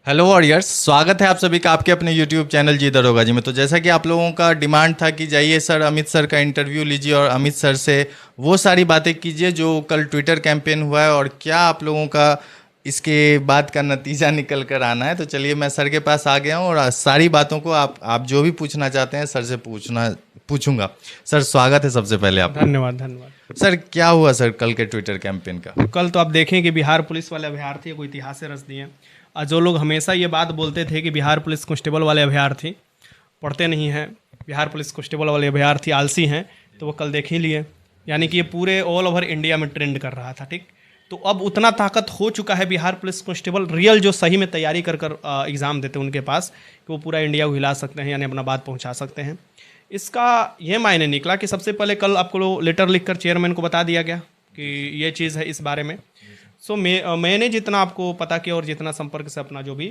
Hello warriors, स्वागत है आप सभी का आपके अपने यूट्यूब चैनल जी दरोगा जी में। तो जैसा कि आप लोगों का डिमांड था कि जाइए सर अमित सर का इंटरव्यू लीजिए और अमित सर से वो सारी बातें कीजिए जो कल ट्विटर कैंपेन हुआ है और क्या आप लोगों का इसके बाद का नतीजा निकल कर आना है। तो चलिए मैं सर के पास आ गया हूँ और सारी बातों को आप जो भी पूछना चाहते हैं सर से पूछूंगा। सर स्वागत है सबसे पहले आप। धन्यवाद धन्यवाद। सर क्या हुआ सर कल के ट्विटर कैंपेन का? कल तो आप देखें कि बिहार पुलिस वाले अभ्यर्थी को इतिहास से रच दिए। और जो लोग हमेशा ये बात बोलते थे कि बिहार पुलिस कांस्टेबल वाले अभ्यर्थी पढ़ते नहीं हैं, बिहार पुलिस कांस्टेबल वाले अभ्यर्थी आलसी हैं, तो वो कल देख ही लिए। यानी कि ये पूरे ऑल ओवर इंडिया में ट्रेंड कर रहा था। ठीक, तो अब उतना ताकत हो चुका है बिहार पुलिस कांस्टेबल रियल जो सही में तैयारी कर एग्ज़ाम देते हैं उनके पास, कि वो पूरा इंडिया को हिला सकते हैं, यानी अपना बात पहुंचा सकते हैं। इसका ये मायने निकला कि सबसे पहले कल आपको लेटर लिखकर चेयरमैन को बता दिया गया कि ये चीज़ है इस बारे में। मैंने जितना आपको पता किया और जितना संपर्क से अपना जो भी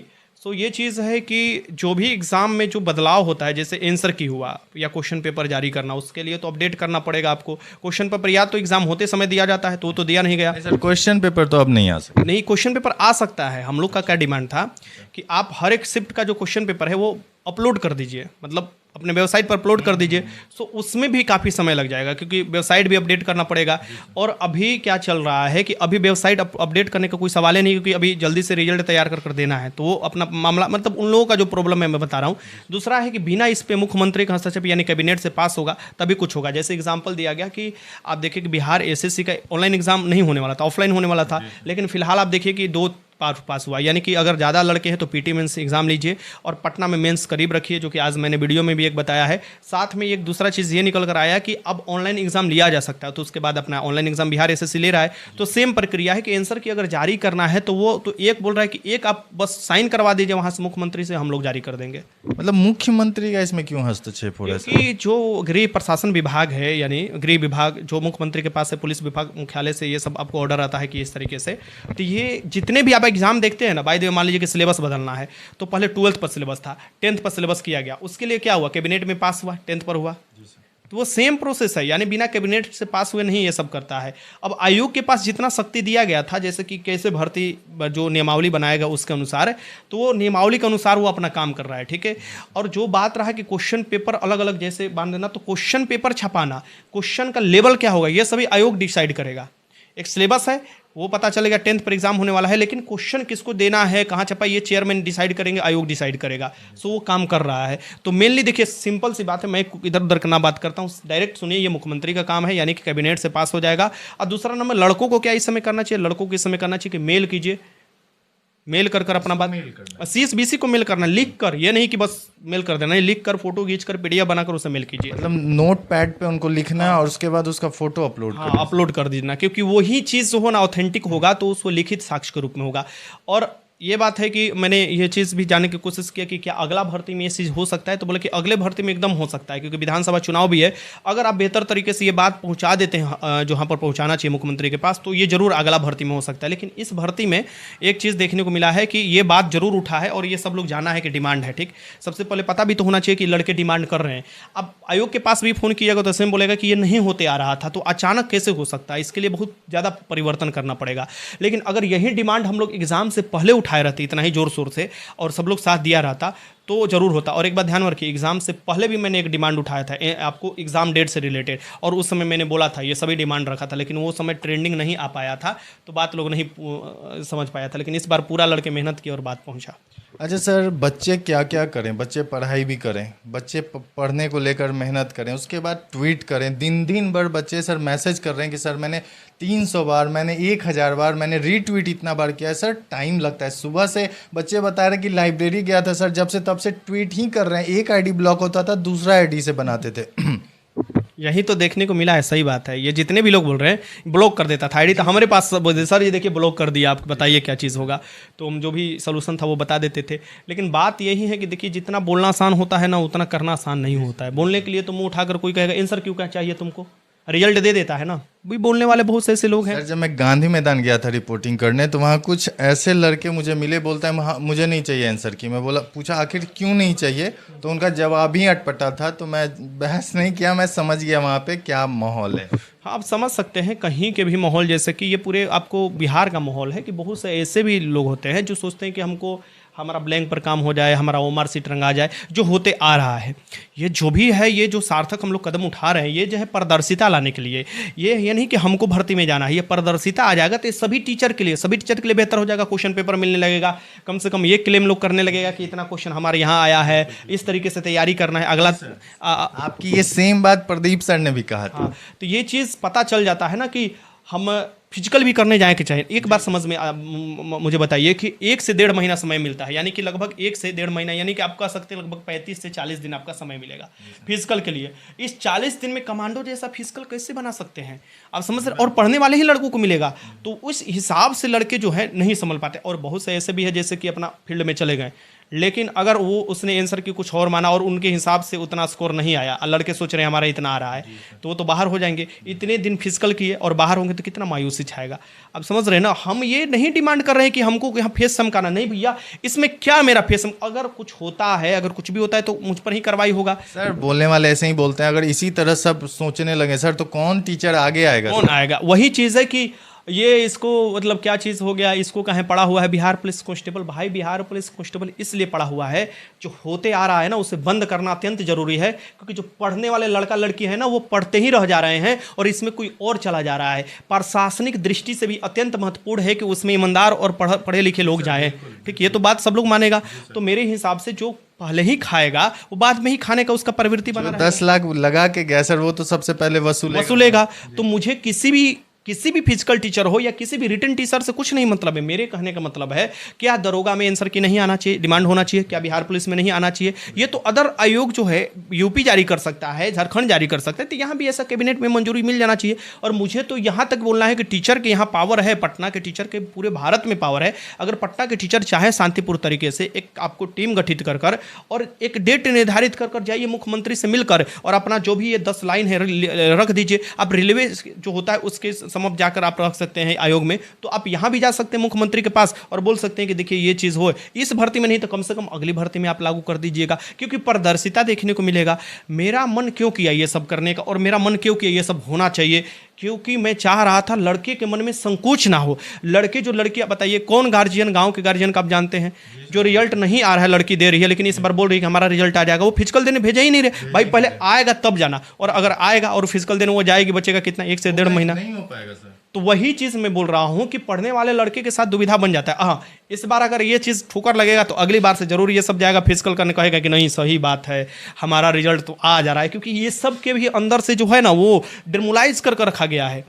ये चीज़ है कि जो भी एग्ज़ाम में जो बदलाव होता है, जैसे आंसर की हुआ या क्वेश्चन पेपर जारी करना, उसके लिए तो अपडेट करना पड़ेगा आपको। क्वेश्चन पेपर या तो एग्ज़ाम होते समय दिया जाता है, तो दिया नहीं गया। सर क्वेश्चन पेपर तो अब नहीं आ सकता। नहीं, क्वेश्चन पेपर आ सकता है। हम लोग का क्या डिमांड था कि आप हर एक शिफ्ट का जो क्वेश्चन पेपर है वो अपलोड कर दीजिए, मतलब अपने वेबसाइट पर अपलोड कर दीजिए। सो उसमें भी काफ़ी समय लग जाएगा क्योंकि वेबसाइट भी अपडेट करना पड़ेगा। और अभी क्या चल रहा है कि अभी वेबसाइट अपडेट करने का कोई सवाल ही नहीं, क्योंकि अभी जल्दी से रिजल्ट तैयार कर देना है। तो वो अपना मामला, मतलब उन लोगों का जो प्रॉब्लम है मैं बता रहा हूँ। दूसरा है कि बिना इस पे मुख्यमंत्री का हस्तक्षेप यानी कैबिनेट से पास होगा तभी कुछ होगा। जैसे एग्जाम्पल दिया गया कि आप देखिए कि बिहार एसएससी का ऑनलाइन एग्जाम नहीं होने वाला था, ऑफलाइन होने वाला था, लेकिन फिलहाल आप देखिए कि 2 पास हुआ। यानी कि अगर ज़्यादा लड़के हैं तो पीटी मेंस एग्जाम लीजिए और पटना में मेंस करीब रखिए, जो कि आज मैंने वीडियो में भी एक बताया है। साथ में एक दूसरा चीज़ ये निकल कर आया कि अब ऑनलाइन एग्जाम लिया जा सकता है, तो उसके बाद अपना ऑनलाइन एग्जाम बिहार एसएससी ले रहा है। तो सेम प्रक्रिया है कि आंसर की अगर जारी करना है तो वो तो एक बोल रहा है कि एक आप बस साइन करवा दीजिए वहाँ से मुख्यमंत्री से, हम लोग जारी कर देंगे। मतलब मुख्यमंत्री का इसमें क्यों हस्तक्षेप हो रहा है? क्योंकि जो गृह प्रशासन विभाग है, यानी गृह विभाग जो मुख्यमंत्री के पास है, पुलिस विभाग मुख्यालय से ये सब आपको ऑर्डर आता है कि इस तरीके से। तो ये जितने भी आप एग्जाम देखते हैं ना, बाय द वे मान लीजिए कि सिलेबस बदलना है, तो पहले 12th पर सिलेबस था, 10th पर सिलेबस किया गया, उसके लिए क्या हुआ, कैबिनेट में पास हुआ, 10th पर हुआ। तो वो सेम प्रोसेस है, यानी बिना कैबिनेट से पास हुए नहीं ये सब करता है। अब आयोग के पास जितना शक्ति दिया गया था, जैसे कि कैसे भर्ती जो नियमावली बनाएगा उसके अनुसार, तो वो नियमावली के अनुसार वो अपना काम कर रहा है। ठीक है। और जो बात रहा कि क्वेश्चन पेपर अलग अलग जैसे बांध देना, तो क्वेश्चन पेपर छपाना, क्वेश्चन का लेवल क्या होगा, ये सभी आयोग डिसाइड करेगा। एक सिलेबस है, वो पता चलेगा 10th पर एग्जाम होने वाला है, लेकिन क्वेश्चन किसको देना है, कहाँ छपा, ये चेयरमैन डिसाइड करेंगे, आयोग डिसाइड करेगा। सो वो काम कर रहा है। तो मेनली देखिए सिंपल सी बात है, मैं इधर उधर का ना बात करता हूँ, डायरेक्ट सुनिए, ये मुख्यमंत्री का काम है, यानी कि कैबिनेट से पास हो जाएगा। और दूसरा नंबर, लड़कों को क्या इस समय करना चाहिए, लड़कों को इस समय करना चाहिए कि मेल कीजिए, मेल कर अपना बात, CSBC को मेल करना, लिख कर, ये नहीं कि बस मेल कर देना, लिख कर फोटो खींच कर PDF बनाकर उसे मेल कीजिए। मतलब नोट पैड पे उनको लिखना है और उसके बाद उसका फोटो अपलोड करना। अपलोड कर दीजिए, क्योंकि वही चीज़ जो हो ना ऑथेंटिक होगा, तो उसको लिखित साक्ष्य के रूप में होगा। और ये बात है कि मैंने ये चीज़ भी जानने की कोशिश किया कि क्या अगला भर्ती में ये चीज़ हो सकता है, तो बोले कि अगले भर्ती में एकदम हो सकता है, क्योंकि विधानसभा चुनाव भी है। अगर आप बेहतर तरीके से ये बात पहुंचा देते हैं जो यहाँ पर पहुंचाना चाहिए मुख्यमंत्री के पास, तो ये जरूर अगला भर्ती में हो सकता है। लेकिन इस भर्ती में एक चीज़ देखने को मिला है कि ये बात जरूर उठा है और ये सब लोग जाना है कि डिमांड है। ठीक, सबसे पहले पता भी तो होना चाहिए कि लड़के डिमांड कर रहे हैं। अब आयोग के पास भी फ़ोन किया तो सेम बोलेगा कि ये नहीं होते आ रहा था, तो अचानक कैसे हो सकता है, इसके लिए बहुत ज़्यादा परिवर्तन करना पड़ेगा। लेकिन अगर यही डिमांड हम लोग एग्जाम से पहले उठाए रहते इतना ही शोर से, और सब लोग साथ दिया रहता, तो जरूर होता। और एक बात ध्यान रखिए, एग्जाम से पहले भी मैंने एक डिमांड उठाया था आपको एग्जाम डेट से रिलेटेड, और उस समय मैंने बोला था ये सभी डिमांड रखा था, लेकिन वो समय ट्रेंडिंग नहीं आ पाया था, तो बात लोग नहीं समझ पाया था। लेकिन इस बार पूरा लड़के मेहनत की और बात पहुंचा। अच्छा सर, बच्चे क्या क्या करें? बच्चे पढ़ाई भी करें, बच्चे पढ़ने को लेकर मेहनत करें, उसके बाद ट्वीट करें, दिन भर बच्चे सर मैसेज कर रहे हैं कि सर मैंने 300 बार, मैंने 1000 बार, मैंने रीट्वीट इतना बार किया है। सर टाइम लगता है। सुबह से बच्चे बता रहे हैं कि लाइब्रेरी गया था सर, जब से तब से ट्वीट ही कर रहे हैं। एक आईडी ब्लॉक होता था, दूसरा आईडी से बनाते थे। यही तो देखने को मिला है। सही बात है, ये जितने भी लोग बोल रहे हैं ब्लॉक कर देता था आईडी, तो हमारे पास सर ये देखिए ब्लॉक कर दिया, आप बताइए क्या चीज़ होगा। तो हम जो भी सोल्यूशन था वो बता देते थे। लेकिन बात यही है कि देखिए जितना बोलना आसान होता है ना, उतना करना आसान नहीं होता है। बोलने के लिए तो मुंह उठाकर कोई कहेगा आंसर क्यों क्या चाहिए तुमको, रिजल्ट दे देता है ना, भी बोलने वाले बहुत से ऐसे लोग हैं। सर जब मैं गांधी मैदान गया था रिपोर्टिंग करने, तो वहाँ कुछ ऐसे लड़के मुझे मिले, बोलता है मुझे नहीं चाहिए आंसर की। मैं पूछा आखिर क्यों नहीं चाहिए, तो उनका जवाब ही अटपटा था। तो मैं बहस नहीं किया, मैं समझ गया वहाँ पे क्या माहौल है। हाँ, आप समझ सकते हैं कहीं के भी माहौल, जैसे कि ये पूरे आपको बिहार का माहौल है कि बहुत से ऐसे भी लोग होते हैं जो सोचते हैं कि हमको हमारा ब्लैंक पर काम हो जाए, हमारा ओमआर सीट रंगा जाए, जो होते आ रहा है। ये जो भी है, ये जो सार्थक हम लोग कदम उठा रहे हैं, ये जो है पारदर्शिता लाने के लिए। ये नहीं कि हमको भर्ती में जाना है, ये पारदर्शिता आ जाएगा तो सभी टीचर के लिए बेहतर हो जाएगा। क्वेश्चन पेपर मिलने लगेगा, कम से कम ये क्लेम लोग करने लगेगा कि इतना क्वेश्चन हमारे यहाँ आया है, इस तरीके से तैयारी करना है। अगला आपकी ये सेम बात प्रदीप सर ने भी कहा था। हाँ, तो ये चीज़ पता चल जाता है ना कि हम फिजिकल भी करने जाए कि चाहे। एक बार समझ में मुझे बताइए कि 1 से 1.5 महीना समय मिलता है, यानी कि लगभग 1 से 1.5 महीना, यानी कि आप कह सकते हैं लगभग 35 से 40 दिन आपका समय मिलेगा फिजिकल के लिए। इस 40 दिन में कमांडो जैसा फिजिकल कैसे बना सकते हैं आप समझ रहे? और पढ़ने वाले ही लड़कों को मिलेगा, तो उस हिसाब से लड़के जो है नहीं संभल पाते। और बहुत से ऐसे भी है जैसे कि अपना फील्ड में चले गए, लेकिन अगर वो उसने आंसर की कुछ और माना और उनके हिसाब से उतना स्कोर नहीं आया, लड़के सोच रहे हैं हमारा इतना आ रहा है, तो वो तो बाहर हो जाएंगे। इतने दिन फिजिकल किए और बाहर होंगे तो कितना मायूसी छाएगा। अब समझ रहे हैं ना, हम ये नहीं डिमांड कर रहे हैं कि हमको यहाँ फेस चमकाना, नहीं भैया, इसमें क्या मेरा फेस अगर कुछ होता है, अगर कुछ भी होता है तो मुझ पर ही कार्रवाई होगा। सर बोलने वाले ऐसे ही बोलते हैं, अगर इसी तरह सब सोचने लगे सर तो कौन टीचर आगे आएगा? कौन आएगा? वही चीज़ है कि ये इसको मतलब क्या चीज़ हो गया, इसको कहीं पड़ा हुआ है बिहार पुलिस कांस्टेबल। भाई बिहार पुलिस कांस्टेबल इसलिए पड़ा हुआ है, जो होते आ रहा है ना उसे बंद करना अत्यंत जरूरी है, क्योंकि जो पढ़ने वाले लड़का लड़की है ना वो पढ़ते ही रह जा रहे हैं और इसमें कोई और चला जा रहा है। प्रशासनिक दृष्टि से भी अत्यंत महत्वपूर्ण है कि उसमें ईमानदार और पढ़े लिखे लोग जाएँ। ठीक, ये तो बात सब लोग मानेगा। तो मेरे हिसाब से जो पहले ही खाएगा वो बाद में ही खाने का उसका प्रवृत्ति बना रहेगा। 10 लाख लगा के गया सर, वो तो सबसे पहले वसूलेगा। तो मुझे किसी भी फिजिकल टीचर हो या किसी भी रिटन टीचर से कुछ नहीं मतलब है। मेरे कहने का मतलब है, क्या दरोगा में आंसर की नहीं आना चाहिए, डिमांड होना चाहिए? क्या बिहार पुलिस में नहीं आना चाहिए? ये तो अदर आयोग जो है यूपी जारी कर सकता है, झारखंड जारी कर सकता है, तो यहाँ भी ऐसा कैबिनेट में मंजूरी मिल जाना चाहिए। और मुझे तो यहाँ तक बोलना है कि टीचर के यहाँ पावर है, पटना के टीचर के पूरे भारत में पावर है। अगर पटना के टीचर चाहे शांतिपूर्ण तरीके से एक आपको टीम गठित कर और एक डेट निर्धारित कर जाइए मुख्यमंत्री से मिलकर और अपना जो भी ये 10 लाइन है रख दीजिए। आप रेलवे जो होता है उसके समझ जाकर आप रख सकते हैं आयोग में, तो आप यहां भी जा सकते हैं मुख्यमंत्री के पास और बोल सकते हैं कि देखिए ये चीज हो, इस भर्ती में नहीं तो कम से कम अगली भर्ती में आप लागू कर दीजिएगा, क्योंकि पारदर्शिता देखने को मिलेगा। मेरा मन क्यों किया ये सब करने का और मेरा मन क्यों किया ये सब होना चाहिए, क्योंकि मैं चाह रहा था लड़के के मन में संकोच ना हो। लड़के जो लड़कियां, बताइए कौन गार्जियन, गांव के गार्जियन का आप जानते हैं, जो रिजल्ट नहीं आ रहा है लड़की दे रही है लेकिन इस बार बोल रही है कि हमारा रिजल्ट आ जाएगा, वो फिजिकल देने भेजा ही नहीं रहे। भाई पहले आएगा तब जाना, और अगर आएगा और फिजिकल देने वो जाएगी, बचेगा कितना, 1 से 1.5 महीना। नहीं हो पाएगा सर। तो वही चीज मैं बोल रहा हूं कि पढ़ने वाले लड़के के साथ दुविधा बन जाता है। हाँ, इस बार अगर ये चीज ठोकर लगेगा तो अगली बार से जरूर ये सब जाएगा फिजिकल करने, कहेगा कि नहीं सही बात है, हमारा रिजल्ट तो आ जा रहा है, क्योंकि ये सब के भी अंदर से जो है ना वो डिमोलाइज कर रखा गया है।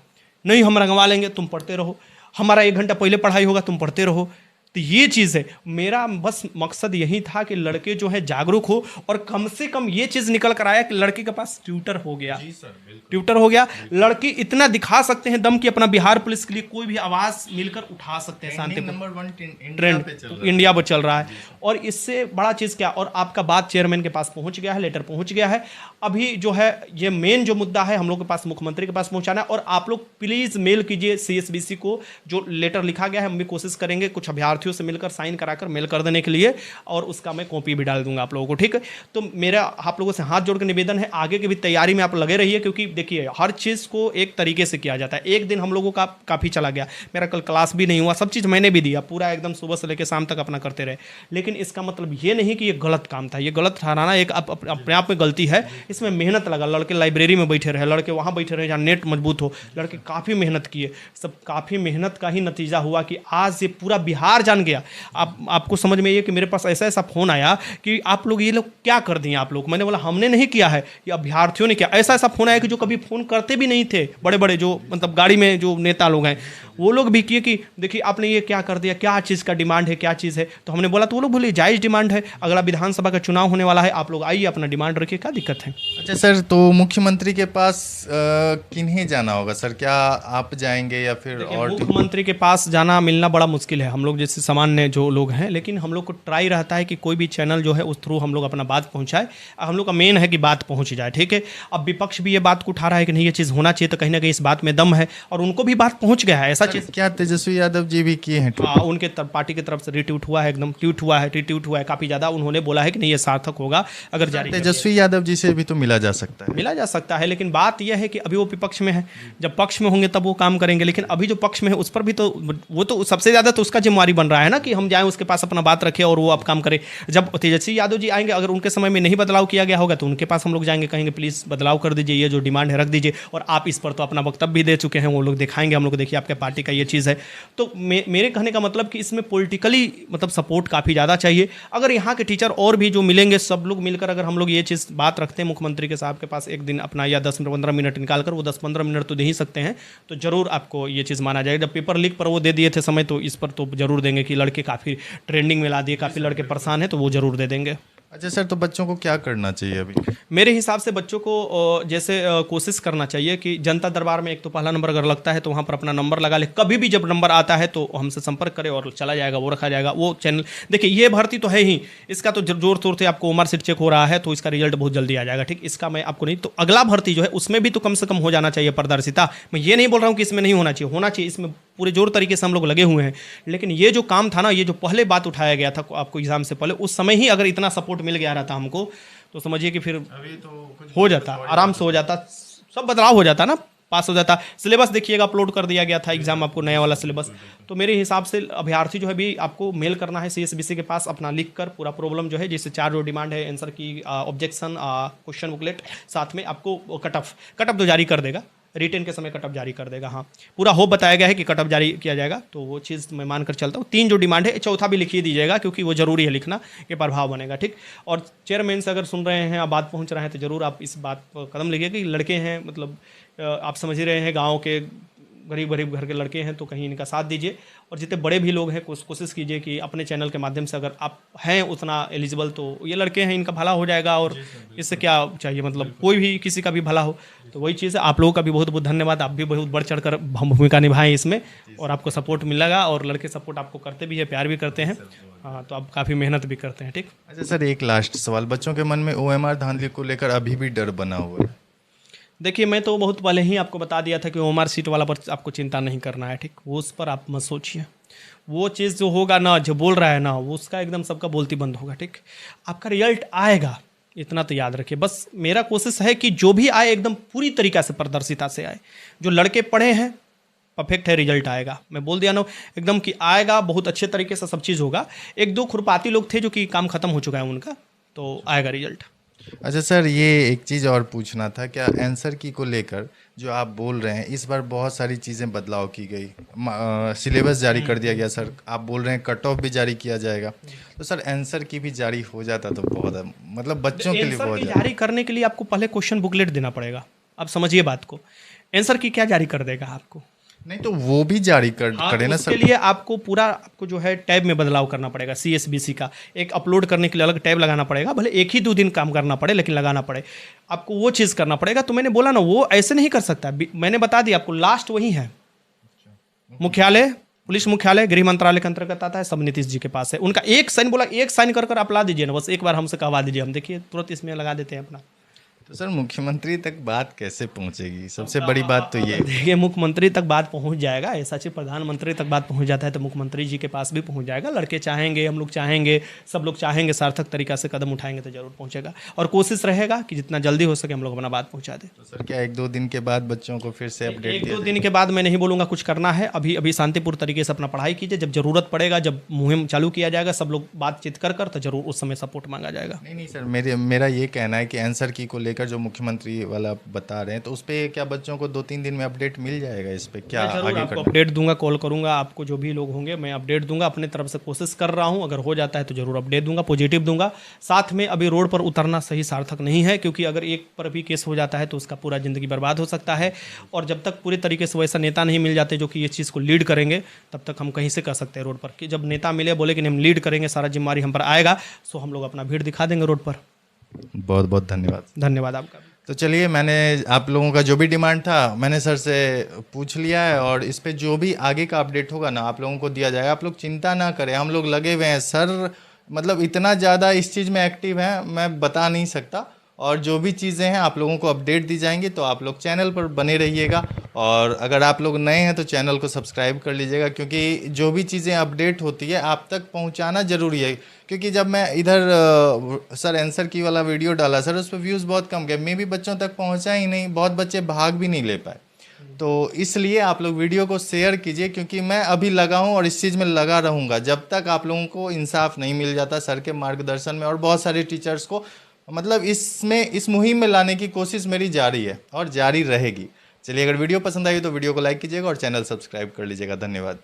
नहीं हम रंगवा लेंगे, तुम पढ़ते रहो, हमारा 1 घंटा पहले पढ़ाई होगा, तुम पढ़ते रहो। तो ये चीज़ है, मेरा बस मकसद यही था कि लड़के जो है जागरूक हो और कम से कम ये चीज़ निकल कर आया कि लड़के के पास ट्यूटर हो गया। जी सर, ट्यूटर हो गया, लड़की इतना दिखा सकते हैं दम कि अपना बिहार पुलिस के लिए कोई भी आवाज़ मिलकर उठा सकते हैं। शांति नंबर 1 ट्रेंड इंडिया पर चल रहा है। और इससे बड़ा चीज़ क्या, और आपका बात चेयरमैन के पास पहुंच गया है, लेटर पहुंच गया है। अभी जो है ये मेन जो मुद्दा है हम लोग के पास मुख्यमंत्री के पास पहुंचाना है, और आप लोग प्लीज़ मेल कीजिए CSBC को, जो लेटर लिखा गया है हम भी कोशिश करेंगे कुछ अभ्यर्थियों से मिलकर साइन कराकर मेल कर देने के लिए, और उसका मैं कॉपी भी डाल दूंगा आप लोगों को। ठीक है, तो मेरा आप लोगों से हाथ जोड़ कर निवेदन है, आगे की भी तैयारी में आप लगे रहिए, क्योंकि देखिए हर चीज़ को एक तरीके से किया जाता है। एक दिन हम लोगों का काफ़ी चला गया, मेरा कल क्लास भी नहीं हुआ, सब चीज़ मैंने भी दिया, पूरा एकदम सुबह से लेकर शाम तक अपना करते रहे, लेकिन इसका मतलब ये नहीं कि ये गलत काम था। ये गलत ठहराना एक अपने आप में गलती है। इसमें मेहनत लगा, लड़के लाइब्रेरी में बैठे रहे, लड़के वहाँ बैठे रहे जहाँ नेट मजबूत हो, लड़के काफ़ी मेहनत किए, सब काफ़ी मेहनत का ही नतीजा हुआ कि आज ये पूरा बिहार जान गया। आपको समझ में ये कि मेरे पास ऐसा ऐसा फ़ोन आया कि आप लोग ये लोग क्या कर दिए आप लोग। मैंने बोला हमने नहीं किया है, ये अभ्यर्थियों ने किया। ऐसा ऐसा फ़ोन आया कि जो कभी फ़ोन करते भी नहीं थे, बड़े बड़े जो मतलब गाड़ी में जो नेता लोग हैं वो लोग भी किए कि देखिए आपने ये क्या कर दिया, क्या चीज़ का डिमांड है, क्या चीज़ है। तो हमने बोला तो वो लोग बोले जायज़ डिमांड है, अगला विधानसभा का चुनाव होने वाला है, आप लोग आइए अपना डिमांड रखिए, क्या दिक्कत है। अच्छा सर, तो मुख्यमंत्री के पास किन्हें जाना होगा सर? क्या आप जाएंगे या फिर और? मुख्यमंत्री के पास जाना मिलना बड़ा मुश्किल है हम लोग जैसे सामान्य जो लोग हैं, लेकिन हम लोग को ट्राई रहता है कि कोई भी चैनल जो है उस थ्रू हम लोग अपना बात पहुंचाए। हम लोग का मेन है कि बात पहुंच जाए। ठीक है, अब विपक्ष भी ये बात को उठा रहा है कि नहीं ये चीज़ होना चाहिए, तो कहीं ना कहीं इस बात में दम है और उनको भी बात पहुंच गया है। ऐसा चीज़ क्या तेजस्वी यादव जी भी किए हैं? हाँ, उनके पार्टी की तरफ से रिट्वीट हुआ है, एकदम ट्वीट हुआ है, रिट्वीट हुआ है काफ़ी ज़्यादा। उन्होंने बोला है कि नहीं ये सार्थक होगा अगर जारी कर दिया तेजस्वी यादव जी से भी तो मिला जा सकता है। मिला जा सकता है, लेकिन बात यह है कि अभी वो विपक्ष में है, जब पक्ष में होंगे तब वो काम करेंगे। लेकिन अभी जो पक्ष में है उस पर भी तो वो तो सबसे ज़्यादा तो उसका जिम्मेवारी बन रहा है ना कि हम जाएं उसके पास अपना बात रखें और वो अब काम करे। जब तेजस्वी यादव जी आएंगे, अगर उनके समय में नहीं बदलाव किया गया होगा तो उनके पास हम लोग जाएंगे, कहेंगे प्लीज़ बदलाव कर दीजिए, ये जो डिमांड है रख दीजिए। और आप इस पर तो अपना वक्तव्य भी दे चुके हैं, वो लोग दिखाएंगे हम लोग को, देखिए आपके पार्टी का ये चीज़ है। तो मेरे कहने का मतलब कि इसमें पॉलिटिकली मतलब सपोर्ट काफ़ी ज़्यादा चाहिए। अगर यहाँ के टीचर और भी जो मिलेंगे सब लोग मिलकर अगर हम लोग ये चीज़ बात रखते हैं मुख्यमंत्री के साहब के पास एक दिन अपना या 10-15 मिनट निकाल कर, वो 10-15 मिनट तो दे ही सकते हैं, तो ज़रूर आपको ये चीज़ माना जाएगा। जब पेपर लीक पर वो दे दिए थे समय, तो इस पर तो ज़रूर देंगे कि लड़के काफ़ी ट्रेंडिंग में ला दिए, काफ़ी लड़के परेशान हैं, तो वो ज़रूर दे देंगे। अच्छा सर, तो बच्चों को क्या करना चाहिए अभी? मेरे हिसाब से बच्चों को जैसे कोशिश करना चाहिए कि जनता दरबार में एक तो पहला नंबर अगर लगता है तो वहाँ पर अपना नंबर लगा ले, कभी भी जब नंबर आता है तो हमसे संपर्क करें और चला जाएगा, वो रखा जाएगा। वो चैनल देखिए, ये भर्ती तो है ही, इसका तो जोर शोर से आपको उम्र सीट चेक हो रहा है, तो इसका रिजल्ट बहुत जल्दी आ जाएगा। ठीक, इसका मैं आपको नहीं, तो अगला भर्ती जो है उसमें भी तो कम से कम हो जाना चाहिए पारदर्शिता। मैं ये नहीं बोल रहा हूँ कि इसमें नहीं होना चाहिए, होना चाहिए, इसमें पूरे जोर तरीके से हम लोग लगे हुए हैं। लेकिन ये जो काम था ना, ये जो पहले बात उठाया गया था आपको एग्जाम से पहले, उस समय ही अगर इतना सपोर्ट मिल गया रहता हमको, तो समझिए कि फिर अभी तो हो जाता, आराम से हो जाता, सब बदलाव हो जाता ना, पास हो जाता। सिलेबस देखिएगा अपलोड कर दिया गया था एग्जाम, आपको नया वाला सिलेबस। तो मेरे हिसाब से अभ्यर्थी जो है भी आपको मेल करना है CSBC के पास, अपना लिख कर पूरा प्रॉब्लम जो है, जैसे 4 जो डिमांड है, आंसर की, ऑब्जेक्शन, क्वेश्चन बुकलेट, साथ में आपको कट ऑफ तो जारी कर देगा, रिटेन के समय कटअप जारी कर देगा। हाँ, पूरा होप बताया गया है कि कटअप जारी किया जाएगा, तो वो चीज़ मैं मानकर चलता हूँ। 3 जो डिमांड है, चौथा भी लिखिए दीजिएगा क्योंकि वो जरूरी है लिखना, कि प्रभाव बनेगा। ठीक, और चेयरमैन से अगर सुन रहे हैं, आप बात पहुँच रहे हैं, तो ज़रूर आप इस बात पर कदम लीजिए कि लड़के हैं, मतलब आप समझ ही रहे हैं, गाँव के गरीब गरीब घर के लड़के हैं, तो कहीं इनका साथ दीजिए। और जितने बड़े भी लोग हैं कोशिश कीजिए कि अपने चैनल के माध्यम से अगर आप हैं उतना एलिजिबल, तो ये लड़के हैं, इनका भला हो जाएगा। और इससे क्या चाहिए, मतलब कोई भी किसी का भी भला हो, तो वही चीज़ है। आप लोगों का भी बहुत बहुत धन्यवाद, आप भी बहुत बढ़ चढ़ कर भूमिका निभाएं इसमें, और आपको सपोर्ट मिलेगा। और लड़के सपोर्ट आपको करते भी है, प्यार भी करते हैं। हाँ, तो आप काफ़ी मेहनत भी करते हैं। ठीक, अच्छा सर, एक लास्ट सवाल, बच्चों के मन में OMR धांधली को लेकर अभी भी डर बना हुआ है? देखिए, मैं तो बहुत पहले ही आपको बता दिया था कि OMR सीट वाला पर आपको चिंता नहीं करना है। ठीक, वो उस पर आप मत सोचिए, वो चीज़ जो होगा ना, जो बोल रहा है ना, वो उसका एकदम सबका बोलती बंद होगा। ठीक, आपका रिजल्ट आएगा, इतना तो याद रखिए। बस मेरा कोशिश है कि जो भी आए एकदम पूरी तरीक़ा से पारदर्शिता से आए। जो लड़के पढ़े हैं परफेक्ट है, रिजल्ट आएगा। मैं बोल दिया ना एकदम कि आएगा, बहुत अच्छे तरीके से सब चीज़ होगा। 1-2 खुरपाती लोग थे जो कि काम खत्म हो चुका है उनका, तो आएगा रिजल्ट। अच्छा सर, ये एक चीज़ और पूछना था, क्या आंसर की को लेकर जो आप बोल रहे हैं, इस बार बहुत सारी चीज़ें बदलाव की गई, सिलेबस जारी कर दिया गया सर, आप बोल रहे हैं कट ऑफ भी जारी किया जाएगा, तो सर आंसर की भी जारी हो जाता तो बहुत, मतलब बच्चों के लिए बहुत जारी करने के लिए आपको पहले क्वेश्चन बुकलेट देना पड़ेगा। आप समझिए बात को, आंसर की क्या जारी कर देगा आपको? नहीं तो वो भी जारी करे ना सर। उसके लिए आपको पूरा आपको जो है टैब में बदलाव करना पड़ेगा। CSBC का एक अपलोड करने के लिए अलग टैब लगाना पड़ेगा, भले 1 ही 2 दिन काम करना पड़े, लेकिन लगाना पड़े आपको, वो चीज़ करना पड़ेगा। तो मैंने बोला ना, वो ऐसे नहीं कर सकता। मैंने बता दिया आपको, लास्ट वही है मुख्यालय, पुलिस मुख्यालय, गृह मंत्रालय के अंतर्गत आता है, सब नीतीश जी के पास है। उनका एक साइन बोला, एक साइन कर आप ला दीजिए ना, बस एक बार हमसे कहवा दीजिए, हम देखिए तुरंत इसमें लगा देते हैं अपना। तो सर मुख्यमंत्री तक बात कैसे पहुंचेगी? सबसे बड़ी बात तो ये देखिए, मुख्यमंत्री तक बात पहुंच जाएगा। ऐसा चीज प्रधानमंत्री तक बात पहुंच जाता है तो मुख्यमंत्री जी के पास भी पहुंच जाएगा। लड़के चाहेंगे, हम लोग चाहेंगे, सब लोग चाहेंगे, सार्थक तरीका से कदम उठाएंगे तो जरूर पहुंचेगा। और कोशिश रहेगा कि जितना जल्दी हो सके हम लोग अपना बात पहुंचा दें। तो सर क्या 1-2 दिन के बाद बच्चों को फिर से अपडेट 1-2 दिन के बाद मैं नहीं बोलूँगा कुछ करना है। अभी शांतिपूर्ण तरीके से अपना पढ़ाई कीजिए, जब जरूरत पड़ेगा, जब मुहिम चालू किया जाएगा, सब लोग बातचीत कर तो जरूर उस समय सपोर्ट मांगा जाएगा। नहीं सर, मेरा ये कहना है कि आंसर की को लेकर जो मुख्यमंत्री वाला बता रहे हैं, तो उस पर क्या बच्चों को 2-3 दिन में अपडेट मिल जाएगा? इस पे क्या आगे आपको अपडेट दूंगा, कॉल करूंगा आपको, जो भी लोग होंगे मैं अपडेट दूंगा। अपने तरफ से कोशिश कर रहा हूं, अगर हो जाता है तो जरूर अपडेट दूंगा, पॉजिटिव दूंगा। साथ में अभी रोड पर उतरना सही सार्थक नहीं है, क्योंकि अगर एक पर भी केस हो जाता है तो उसका पूरा जिंदगी बर्बाद हो सकता है। और जब तक पूरे तरीके से वैसा नेता नहीं मिल जाते जो कि ये चीज़ को लीड करेंगे, तब तक हम कहीं से कर सकते हैं रोड पर, कि जब नेता मिले बोले कि हम लीड करेंगे, सारा जिम्मेवारी हम पर आएगा, सो हम लोग अपना भीड़ दिखा देंगे रोड पर। बहुत बहुत धन्यवाद। धन्यवाद आपका। तो चलिए, मैंने आप लोगों का जो भी डिमांड था मैंने सर से पूछ लिया है, और इस पे जो भी आगे का अपडेट होगा ना आप लोगों को दिया जाएगा। आप लोग चिंता ना करें, हम लोग लगे हुए हैं सर, मतलब इतना ज़्यादा इस चीज़ में एक्टिव हैं मैं बता नहीं सकता। और जो भी चीज़ें हैं आप लोगों को अपडेट दी जाएंगी, तो आप लोग चैनल पर बने रहिएगा। और अगर आप लोग नए हैं तो चैनल को सब्सक्राइब कर लीजिएगा, क्योंकि जो भी चीज़ें अपडेट होती है आप तक पहुंचाना ज़रूरी है। क्योंकि जब मैं इधर सर आंसर की वाला वीडियो डाला सर, उस पर व्यूज़ बहुत कम गए, मे भी बच्चों तक पहुंचा ही नहीं, बहुत बच्चे भाग भी नहीं ले पाए। तो इसलिए आप लोग वीडियो को शेयर कीजिए, क्योंकि मैं अभी लगा हूँ और इस चीज़ में लगा रहूँगा जब तक आप लोगों को इंसाफ नहीं मिल जाता सर के मार्गदर्शन में। और बहुत सारे टीचर्स को मतलब इसमें इस मुहिम में लाने की कोशिश मेरी जारी है और जारी रहेगी। चलिए, अगर वीडियो पसंद आई तो वीडियो को लाइक कीजिएगा और चैनल सब्सक्राइब कर लीजिएगा। धन्यवाद।